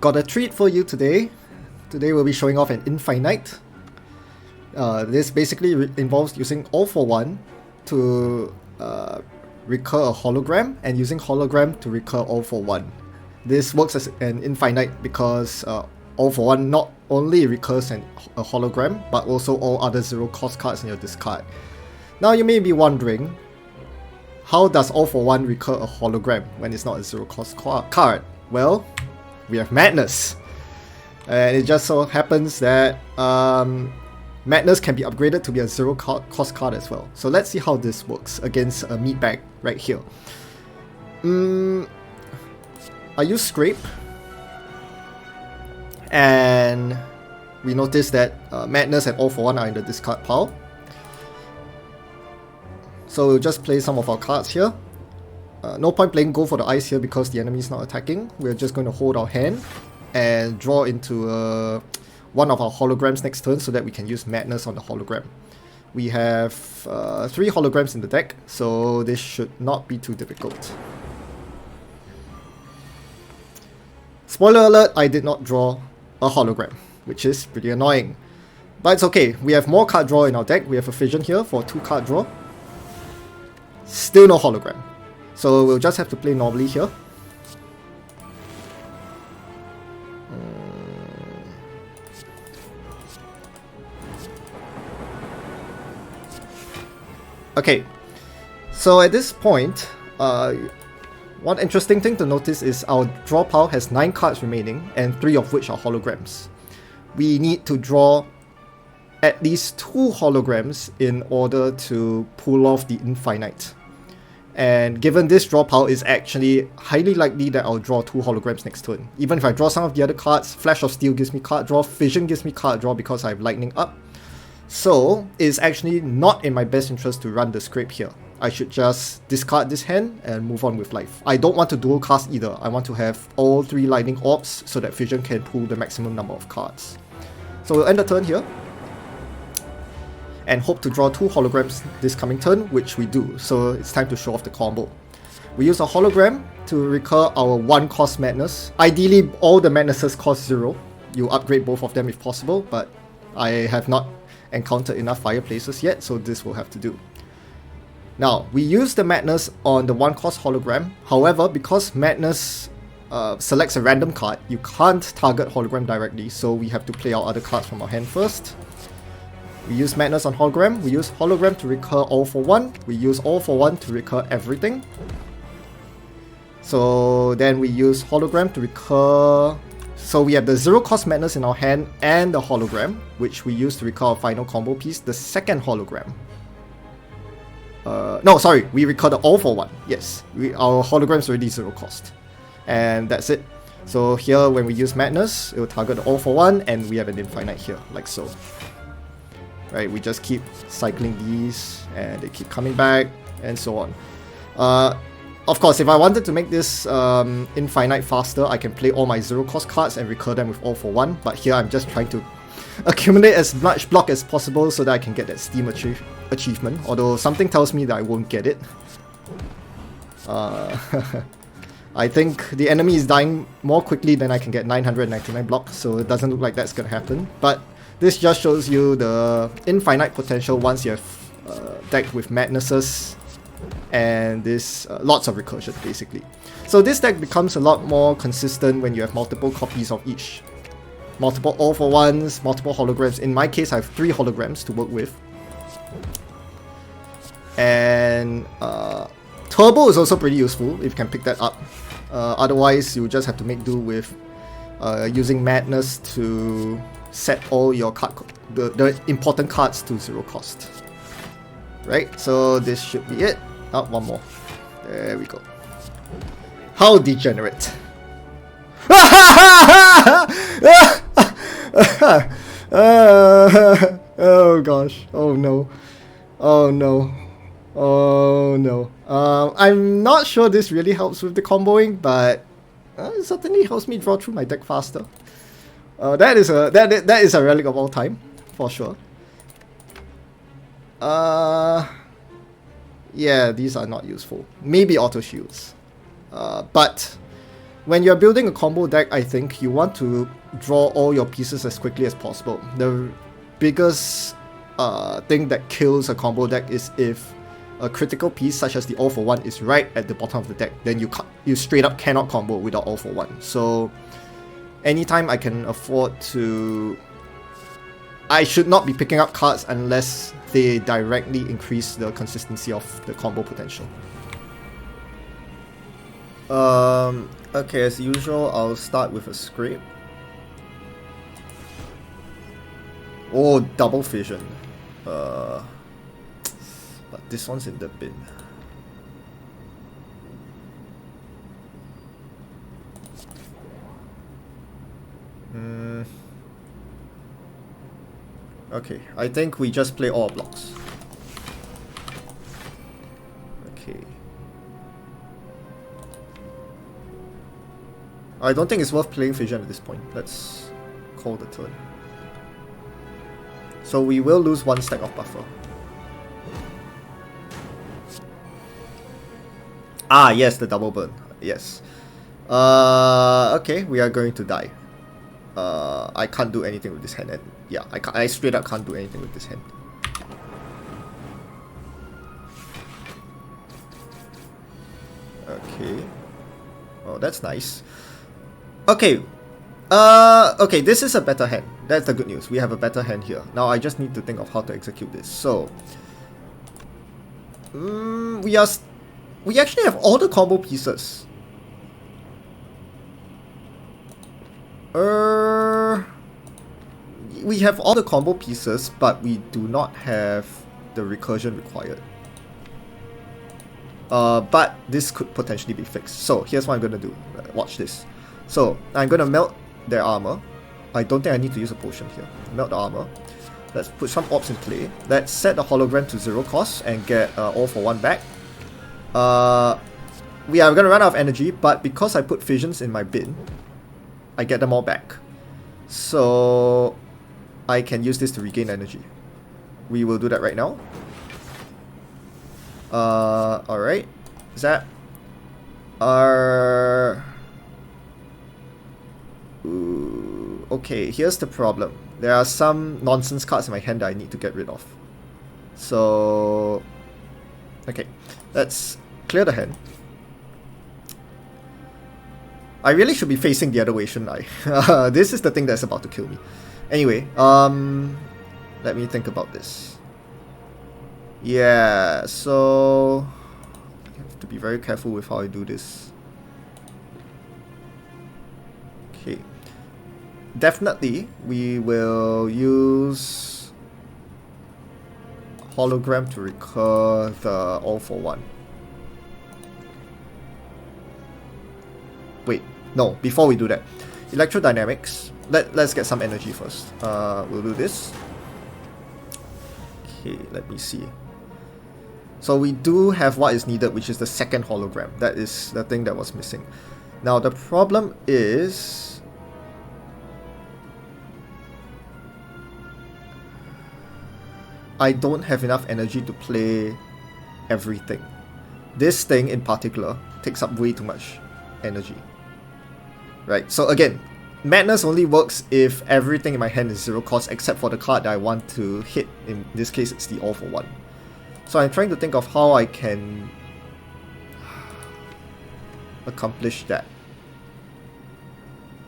Got a treat for you today. Today we'll be showing off an infinite. This basically involves using all for one to recur a hologram and using hologram to recur all for one. This works as an infinite because all for one not only recurs a hologram but also all other zero cost cards in your discard. Now you may be wondering, how does all for one recur a hologram when it's not a zero cost card? Well, we have Madness. And it just so happens that Madness can be upgraded to be a zero cost card as well. So let's see how this works against a meat bag right here. I use Scrape. And we notice that Madness and all for one are in the discard pile. So we'll just play some of our cards here. No point playing Go for the Ice here because the enemy is not attacking. We're just going to hold our hand and draw into one of our holograms next turn so that we can use Madness on the hologram. We have 3 holograms in the deck, so this should not be too difficult. Spoiler alert, I did not draw a hologram, which is pretty annoying. But it's okay, we have more card draw in our deck. We have a Fission here for 2 card draw. Still no hologram. So we'll just have to play normally here. Okay, so at this point, one interesting thing to notice is our draw pile has 9 cards remaining and 3 of which are holograms. We need to draw at least 2 holograms in order to pull off the infinite. And given this draw pile is actually highly likely that I'll draw 2 holograms next turn. Even if I draw some of the other cards, Flash of Steel gives me card draw, Fission gives me card draw because I have Lightning up. So it's actually not in my best interest to run the Scrape here. I should just discard this hand and move on with life. I don't want to dual cast either. I want to have all 3 Lightning Orbs so that Fission can pull the maximum number of cards. So we'll end the turn here and hope to draw 2 holograms this coming turn, which we do. So it's time to show off the combo. We use a hologram to recur our 1 cost Madness. Ideally, all the Madnesses cost 0. You upgrade both of them if possible, but I have not encountered enough fireplaces yet, so this will have to do. Now, we use the Madness on the 1 cost hologram. However, because Madness selects a random card, you can't target hologram directly, so we have to play out other cards from our hand first. We use Madness on hologram. We use hologram to recur all for one. We use all for one to recur everything. So then we use hologram to recur. So we have the 0 cost Madness in our hand and the hologram, which we use to recur our final combo piece, the second hologram. No, sorry, we recur the all for one. Yes, our hologram is already 0 cost. And that's it. So here, when we use Madness, it will target the all for one, and we have an infinite here, like so. Right, we just keep cycling these, and they keep coming back, and so on. Of course, if I wanted to make this infinite faster, I can play all my 0 cost cards and recur them with all for one. But here I'm just trying to accumulate as much block as possible so that I can get that Steam achievement. Although something tells me that I won't get it. I think the enemy is dying more quickly than I can get 999 blocks, so it doesn't look like that's gonna happen. But this just shows you the infinite potential once you have decked with Madnesses and this lots of recursion basically. So this deck becomes a lot more consistent when you have multiple copies of each. Multiple all for ones, multiple holograms. In my case, I have 3 holograms to work with. And Turbo is also pretty useful if you can pick that up. Otherwise, you just have to make do with using Madness to set all your the important cards to 0 cost. Right, so this should be it. Oh, one more. There we go. How degenerate. Oh gosh. Oh no. Oh no. Oh no. I'm not sure this really helps with the comboing, but it certainly helps me draw through my deck faster. That is a relic of all time, for sure. Yeah, these are not useful. Maybe auto shields. But when you're building a combo deck, I think you want to draw all your pieces as quickly as possible. The biggest thing that kills a combo deck is if a critical piece such as the All for One is right at the bottom of the deck, then you straight up cannot combo without All for One. So anytime I can afford to, I should not be picking up cards unless they directly increase the consistency of the combo potential. Okay, as usual, I'll start with a scrape. Oh, double fission. But this one's in the bin. Okay, I think we just play all blocks. Okay. I don't think it's worth playing Fission at this point. Let's call the turn. So we will lose one stack of buffer. Ah, yes, the double burn. Yes. Okay, we are going to die. I can't do anything with this hand. And yeah, I straight up can't do anything with this hand. Okay. Oh, that's nice. Okay. Okay, this is a better hand. That's the good news. We have a better hand here. Now I just need to think of how to execute this. So, we actually have all the combo pieces. We have all the combo pieces, but we do not have the recursion required. But this could potentially be fixed. So here's what I'm gonna do. Watch this. So I'm gonna melt their armor. I don't think I need to use a potion here. Melt the armor. Let's put some orbs in play. Let's set the hologram to 0 cost and get All for One back. We are gonna run out of energy, but because I put fissions in my bin, I get them all back. So I can use this to regain energy. We will do that right now. Alright. Zap. Okay, here's the problem. There are some nonsense cards in my hand that I need to get rid of. So, okay, let's clear the hand. I really should be facing the other way, shouldn't I? This is the thing that's about to kill me. Anyway, let me think about this. Yeah, so I have to be very careful with how I do this. Okay. Definitely, we will use hologram to recur the All for One. Wait, no, before we do that, electrodynamics. Let's get some energy first. We'll do this. Okay, let me see. So we do have what is needed, which is the second hologram. That is the thing that was missing. Now the problem is, I don't have enough energy to play everything. This thing in particular takes up way too much energy. Right, so again, Madness only works if everything in my hand is 0 cost except for the card that I want to hit. In this case, it's the All for One. So I'm trying to think of how I can accomplish that.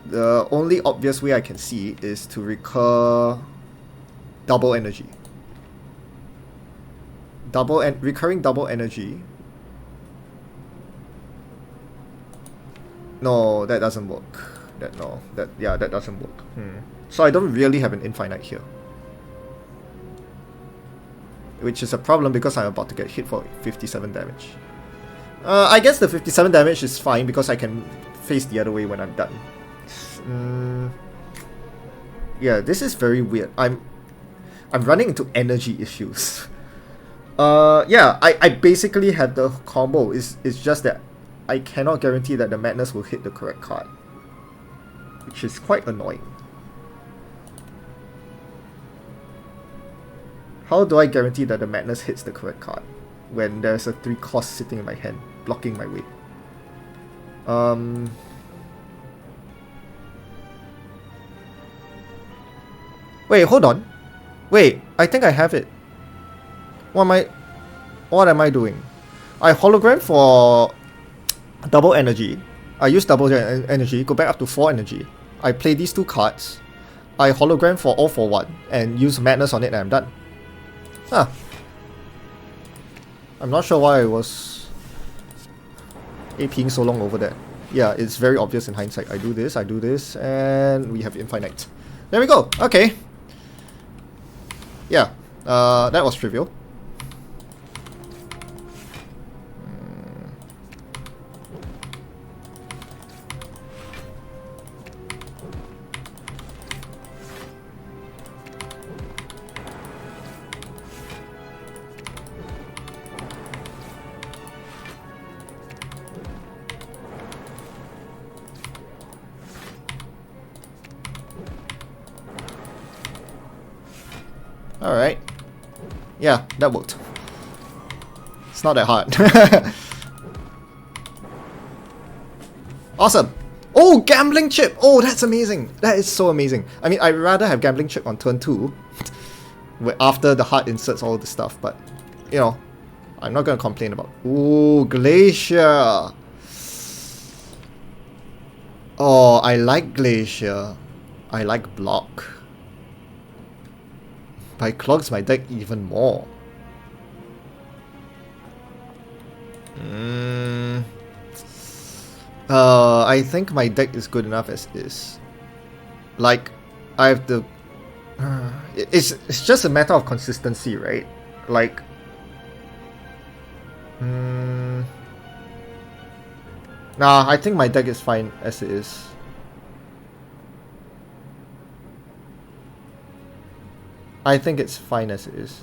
The only obvious way I can see is to recur double energy. Recurring double energy. No, that doesn't work. That doesn't work. So I don't really have an infinite here, which is a problem because I'm about to get hit for 57 damage. I guess the 57 damage is fine because I can face the other way when I'm done. Yeah, this is very weird. I'm running into energy issues. Yeah, I basically have the combo. It's just that I cannot guarantee that the Madness will hit the correct card, which is quite annoying. How do I guarantee that the Madness hits the correct card when there's a 3 cost sitting in my hand, blocking my way? Wait, hold on. Wait, I think I have it. What am I doing? I hologram for double energy. I use double energy, go back up to 4 energy. I play these 2 cards. I hologram for all for 1 and use madness on it and I'm done. Huh. I'm not sure why I was APing so long over that. Yeah, it's very obvious in hindsight. I do this, and we have infinite. There we go. Okay. Yeah, that was trivial. Alright. Yeah, that worked. It's not that hard. Awesome! Oh, gambling chip! Oh, that's amazing! That is so amazing. I mean, I'd rather have gambling chip on turn 2 after the heart inserts all this stuff, but, you know, I'm not gonna complain about. Ooh, Glacier! Oh, I like Glacier. I like block. But it clogs my deck even more. I think my deck is good enough as is. Like, I have the... it's just a matter of consistency, right? Like... Nah, I think my deck is fine as it is. I think it's fine as it is.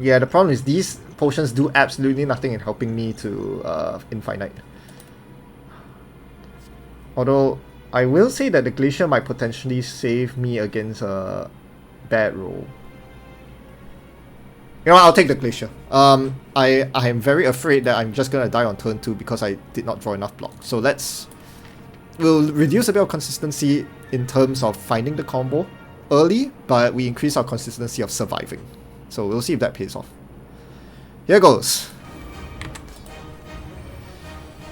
Yeah, the problem is these potions do absolutely nothing in helping me to infinite. Although, I will say that the Glacier might potentially save me against a bad roll. You know what, I'll take the Glacier. I am very afraid that I'm just gonna die on turn 2 because I did not draw enough block. So we'll reduce a bit of consistency in terms of finding the combo early, but we increase our consistency of surviving. So we'll see if that pays off. Here goes.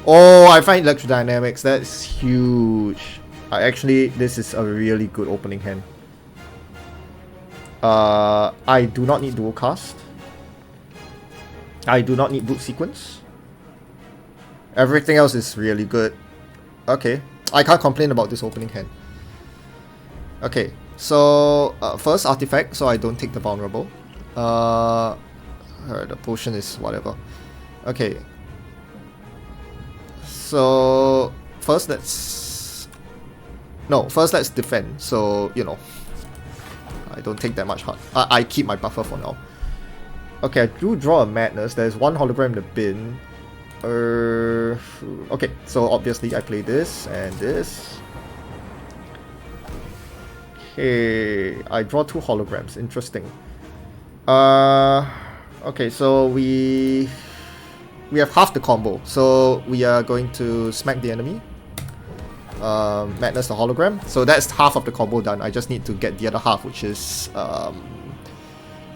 Oh, I find electrodynamics. That's huge. This is a really good opening hand. I do not need dual cast. I do not need boot sequence. Everything else is really good. Okay, I can't complain about this opening hand. Okay, so first artifact, so I don't take the vulnerable. The potion is whatever. Okay. So first let's defend. So you know, I don't take that much heart. I keep my buffer for now. Okay, I do draw a madness. There's one hologram in the bin. Okay, so obviously I play this and this. Okay, I draw 2 holograms. Interesting. Okay, so we have half the combo. So we are going to smack the enemy. Madness the hologram. So that's half of the combo done. I just need to get the other half, which is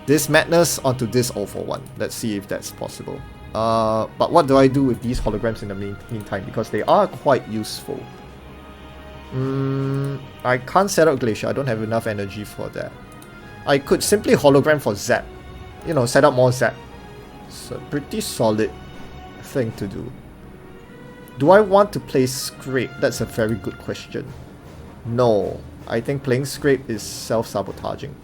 this madness onto this all for 1. Let's see if that's possible. But what do I do with these holograms in the meantime? Because they are quite useful. I can't set up Glacier. I don't have enough energy for that. I could simply hologram for Zap. You know, set up more Zap. It's a pretty solid thing to do. Do I want to play Scrape? That's a very good question. No. I think playing Scrape is self-sabotaging.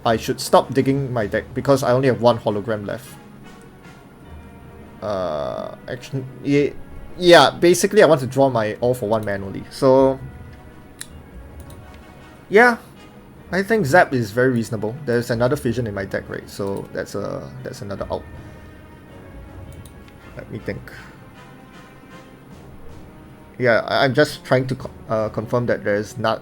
I should stop digging my deck because I only have 1 hologram left. Actually, yeah, basically I want to draw my all for 1 manually. So, yeah, I think Zap is very reasonable. There's another Fission in my deck, right? So that's another out. Let me think. Yeah, I'm just trying to confirm that there's not.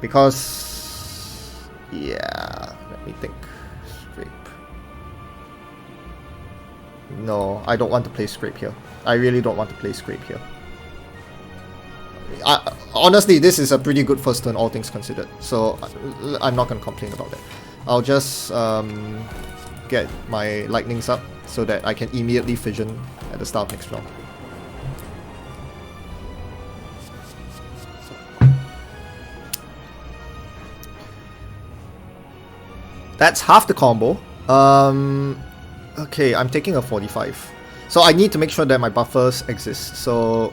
Because, yeah, let me think. Scrape. No, I don't want to play Scrape here. I really don't want to play Scrape here. Honestly, this is a pretty good first turn, all things considered. So I'm not going to complain about that. I'll just get my lightnings up so that I can immediately fission at the start of next round. That's half the combo. Okay, I'm taking a 45. So I need to make sure that my buffers exist. So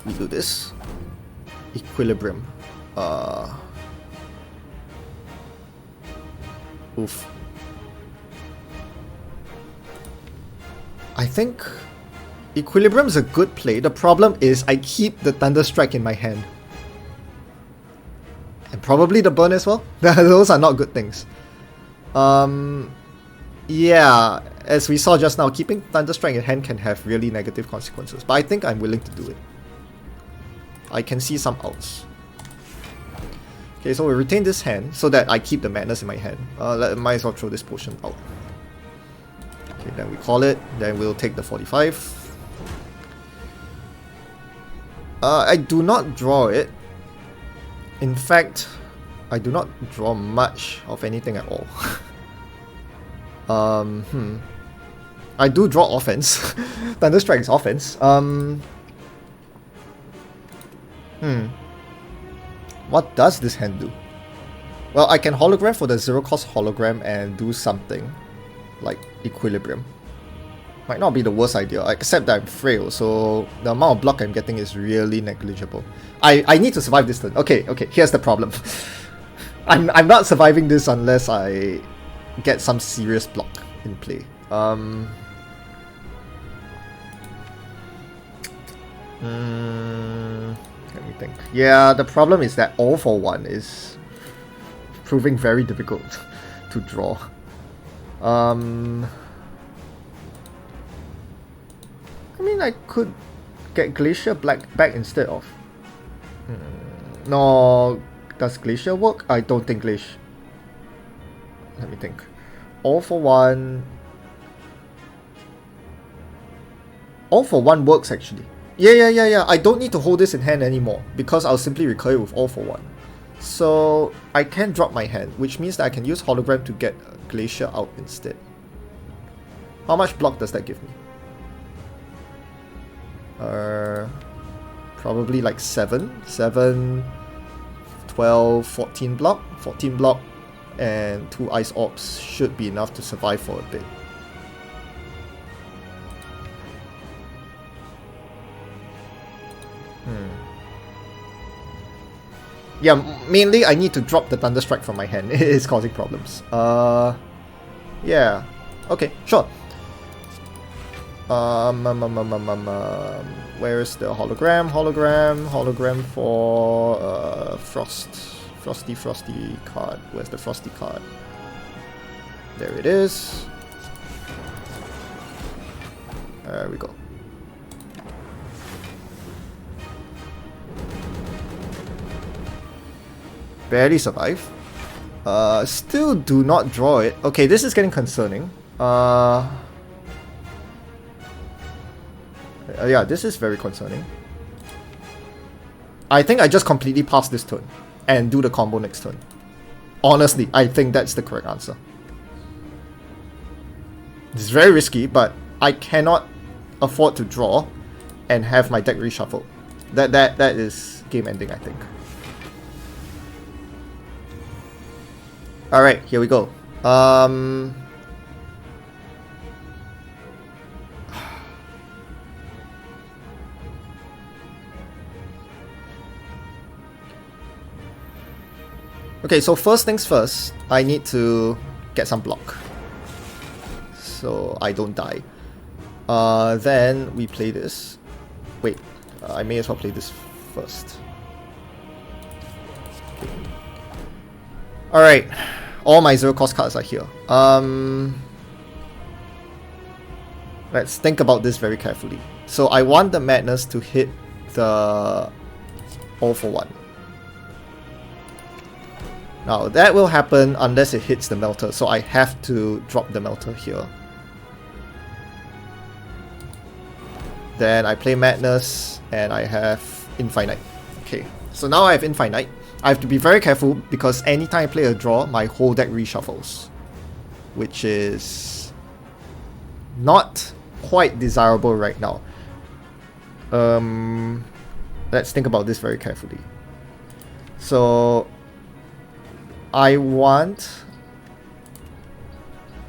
we do this. Equilibrium. Oof. I think Equilibrium is a good play. The problem is I keep the Thunderstrike in my hand. And probably the burn as well. Those are not good things. Yeah, as we saw just now, keeping Thunderstrike in hand can have really negative consequences. But I think I'm willing to do it. I can see some outs. Okay, so we retain this hand so that I keep the madness in my hand. Might as well throw this potion out. Okay, then we call it. Then we'll take the 45. I do not draw it. In fact, I do not draw much of anything at all. I do draw offense. Thunderstrike is offense. What does this hand do? Well, I can hologram for the 0 cost hologram and do something like Equilibrium. Might not be the worst idea, except that I'm frail, so the amount of block I'm getting is really negligible. I need to survive this turn. Okay, here's the problem. I'm not surviving this unless I get some serious block in play. Let me think. Yeah, the problem is that all for one is proving very difficult to draw. I mean, I could get Glacier back instead of. No, does Glacier work? I don't think Glacier. Let me think. All for one. All for one works actually. Yeah. I don't need to hold this in hand anymore because I'll simply recur it with all for one. So I can drop my hand, which means that I can use hologram to get Glacier out instead. How much block does that give me? Probably like 7, 12, 14 block. 14 block and 2 ice orbs should be enough to survive for a bit. Yeah, mainly I need to drop the Thunderstrike from my hand. It is causing problems. Yeah. Okay, sure. Where's the hologram? Hologram for Frosty card. Where's the Frosty card? There it is. There we go. Barely survive. Still do not draw it. Okay, this is getting concerning. Yeah, this is very concerning. I think I just completely pass this turn and do the combo next turn. Honestly, I think that's the correct answer. It's very risky, but I cannot afford to draw and have my deck reshuffled. That is game ending, I think. Alright, here we go. Okay, so first things first, I need to get some block so I don't die. Then we play this. Wait, I may as well play this first. Okay. Alright, all my 0 cost cards are here. Let's think about this very carefully. So I want the madness to hit the all for one. Now that will happen unless it hits the melter, so I have to drop the melter here. Then I play Madness and I have Infinite. Okay, so now I have Infinite. I have to be very careful because anytime I play a draw, my whole deck reshuffles, which is not quite desirable right now. Let's think about this very carefully. So I want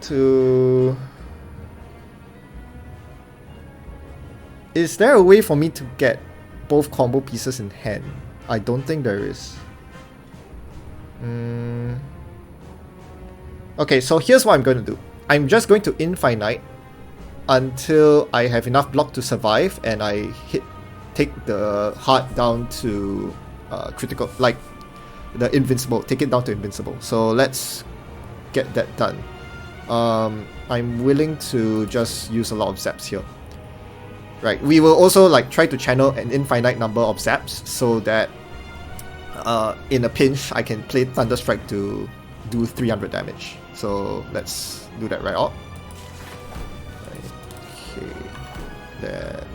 to... Is there a way for me to get both combo pieces in hand? I don't think there is. Okay, so here's what I'm going to do. I'm just going to Infinite until I have enough block to survive and I take the heart down to critical, like the invincible, take it down to invincible. So let's get that done. I'm willing to just use a lot of zaps here. Right, we will also like try to channel an infinite number of zaps so that in a pinch I can play Thunderstrike to do 300 damage. So let's do that right out. Okay, then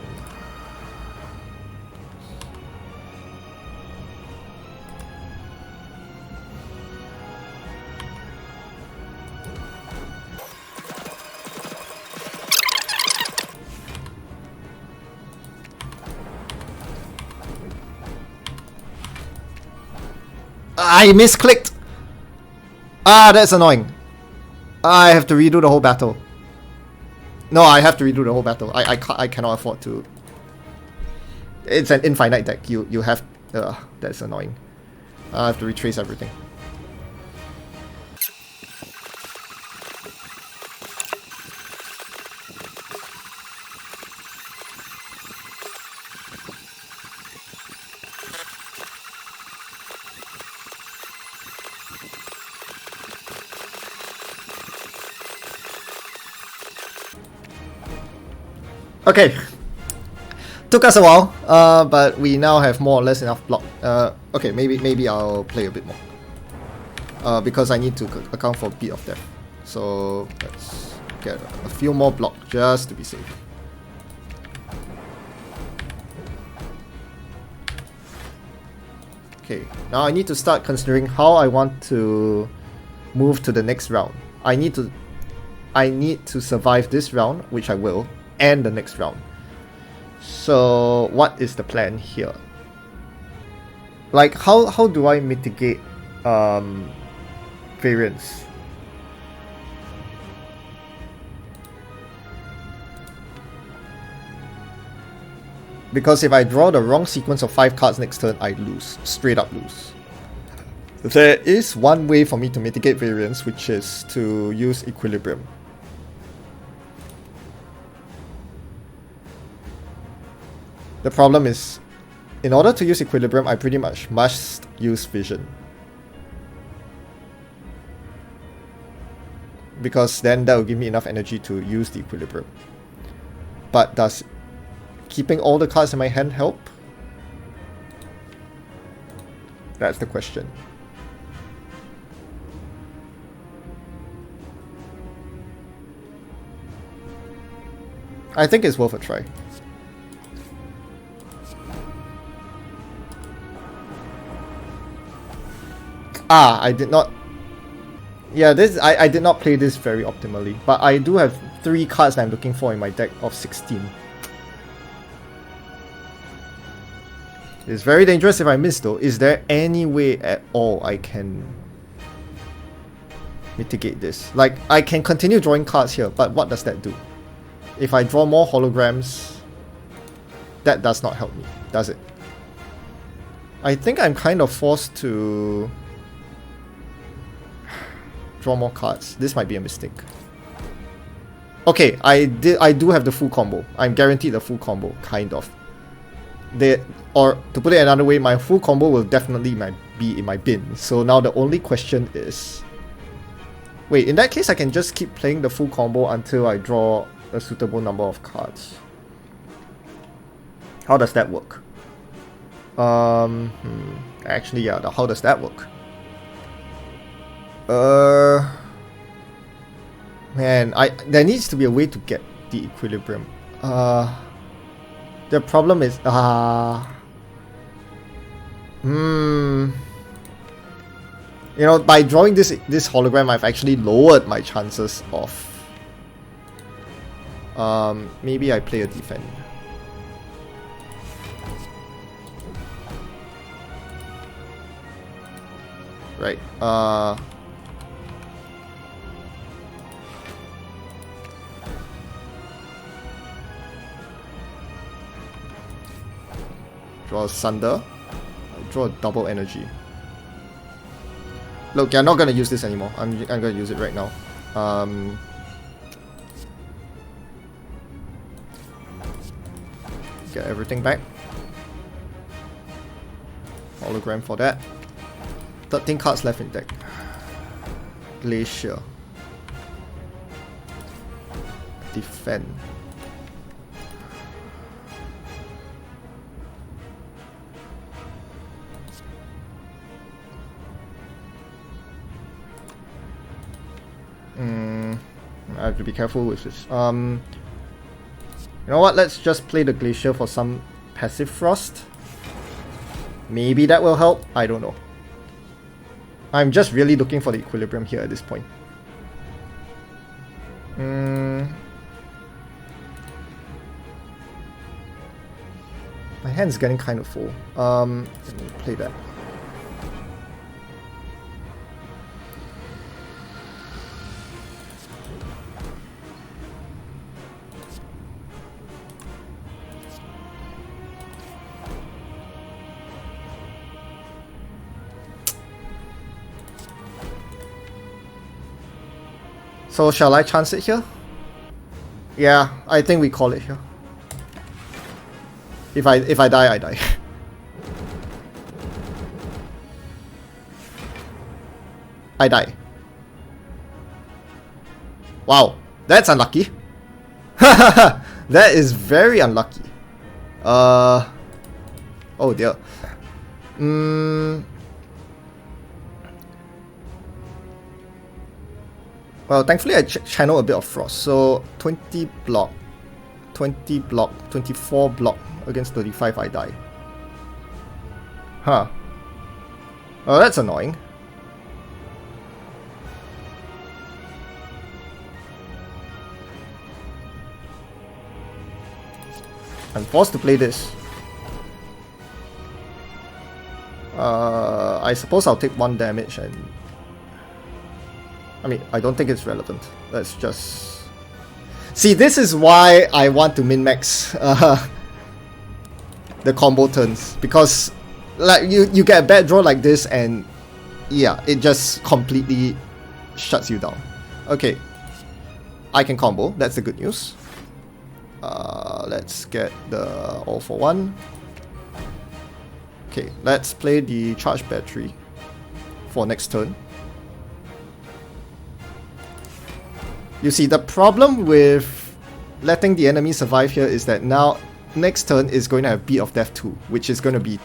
I misclicked! Ah, that's annoying. I have to redo the whole battle. No, I have to redo the whole battle. I cannot afford to. It's an infinite deck. You have... that's annoying. I have to retrace everything. Okay, took us a while, but we now have more or less enough block. Okay, maybe I'll play a bit more, because I need to account for beat of death. So let's get a few more block just to be safe. Okay, now I need to start considering how I want to move to the next round. I need to survive this round, which I will, and the next round. So what is the plan here? Like how do I mitigate variance? Because if I draw the wrong sequence of 5 cards next turn, I lose. Straight up lose. There is one way for me to mitigate variance, which is to use Equilibrium. The problem is, in order to use Equilibrium, I pretty much must use Vision. Because then that will give me enough energy to use the Equilibrium. But does keeping all the cards in my hand help? That's the question. I think it's worth a try. Ah, I did not... Yeah, I did not play this very optimally, but I do have 3 cards that I'm looking for in my deck of 16. It's very dangerous if I miss though. Is there any way at all I can mitigate this? Like, I can continue drawing cards here, but what does that do? If I draw more holograms, that does not help me, does it? I think I'm kind of forced to draw more cards. This might be a mistake. Okay, I do have the full combo. I'm guaranteed the full combo, kind of. Or to put it another way, my full combo will definitely be in my bin. So now the only question is... Wait, in that case I can just keep playing the full combo until I draw a suitable number of cards. How does that work? Actually, yeah, how does that work? Man, there needs to be a way to get the equilibrium. The problem is you know, by drawing this hologram, I've actually lowered my chances of. Maybe I play a defend. Right. Draw a Sunder. Draw a double energy. Look, I'm not gonna use this anymore. I'm gonna use it right now. Get everything back. Hologram for that. 13 cards left in deck. Glacier. Defend. I have to be careful with this. You know what? Let's just play the Glacier for some passive frost. Maybe that will help. I don't know. I'm just really looking for the equilibrium here at this point. My hand's getting kind of full. Let me play that. So shall I chance it here? Yeah, I think we call it here. If I die, I die. I die. Wow, that's unlucky. That is very unlucky. Oh dear. Well, thankfully I channel a bit of frost. So 20 block, 20 block, 24 block against 35. I die. Huh. Oh, that's annoying. I'm forced to play this. I suppose I'll take 1 damage and... I mean, I don't think it's relevant. Let's just... See, this is why I want to min-max the combo turns. Because like you get a bad draw like this and yeah, it just completely shuts you down. Okay. I can combo. That's the good news. Let's get the all for one. Okay, let's play the charge battery for next turn. You see, the problem with letting the enemy survive here is that now next turn is going to have Beat of Death 2, which is going to be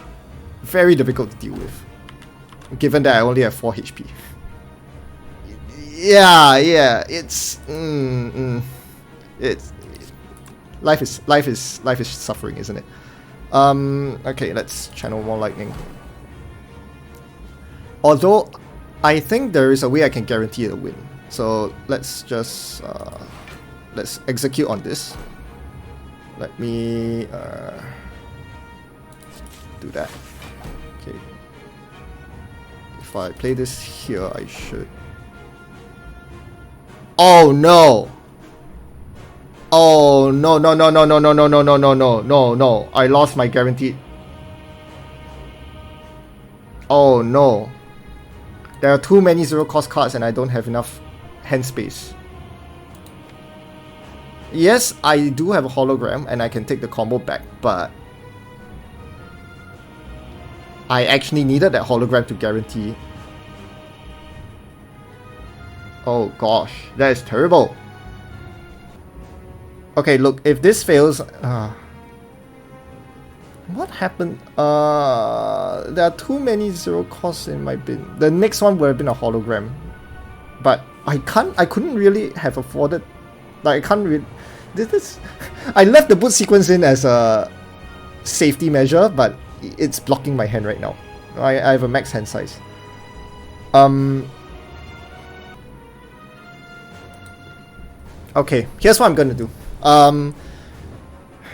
very difficult to deal with, given that I only have 4 HP. Yeah, it's life is suffering, isn't it? Okay, let's channel more lightning. Although I think there is a way I can guarantee a win. So let's just let's execute on this. Let me do that. Okay. If I play this here, I should. Oh no! Oh no! No! I lost my guaranteed. Oh no! There are too many zero cost cards, and I don't have enough hand space. Yes, I do have a hologram and I can take the combo back, but I actually needed that hologram to guarantee. Oh gosh, that is terrible. Okay, look, if this fails, what happened? There are too many zero costs in my bin. The next one would have been a hologram. but I couldn't really have afforded, like I can't really, this I left the boot sequence in as a safety measure, but it's blocking my hand right now. I have a max hand size. Okay, here's what I'm gonna do.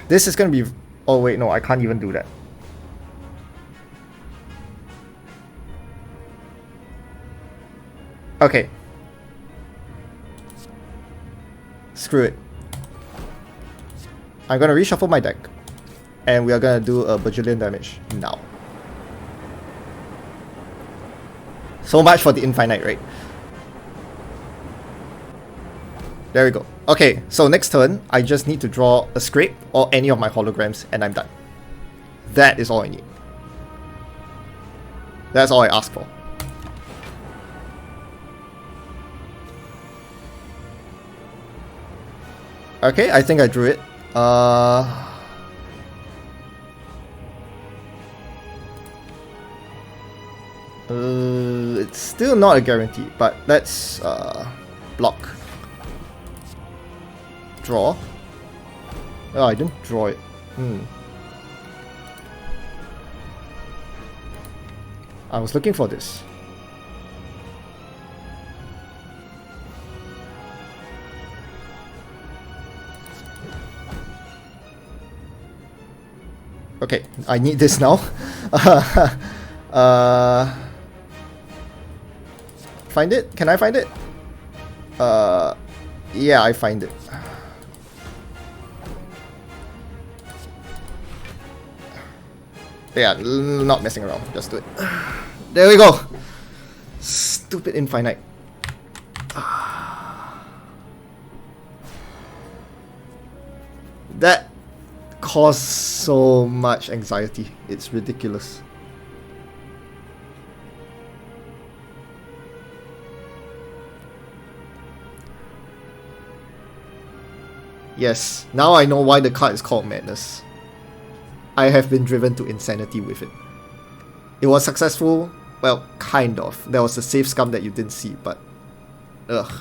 This is gonna be, oh wait, no, I can't even do that. Okay. Screw it. I'm gonna reshuffle my deck. And we are gonna do a bajillion damage now. So much for the infinite rate. There we go. Okay, so next turn, I just need to draw a scrape or any of my holograms and I'm done. That is all I need. That's all I ask for. Okay, I think I drew it. It's still not a guarantee, but let's block. Draw. Oh, I didn't draw it. I was looking for this. Okay, I need this now. Find it? Can I find it? Yeah, I find it. Yeah, not messing around. Just do it. There we go. Stupid infinite. That caused so much anxiety. It's ridiculous. Yes, now I know why the card is called Madness. I have been driven to insanity with it. It was successful, well, kind of. There was a safe scum that you didn't see, but ugh.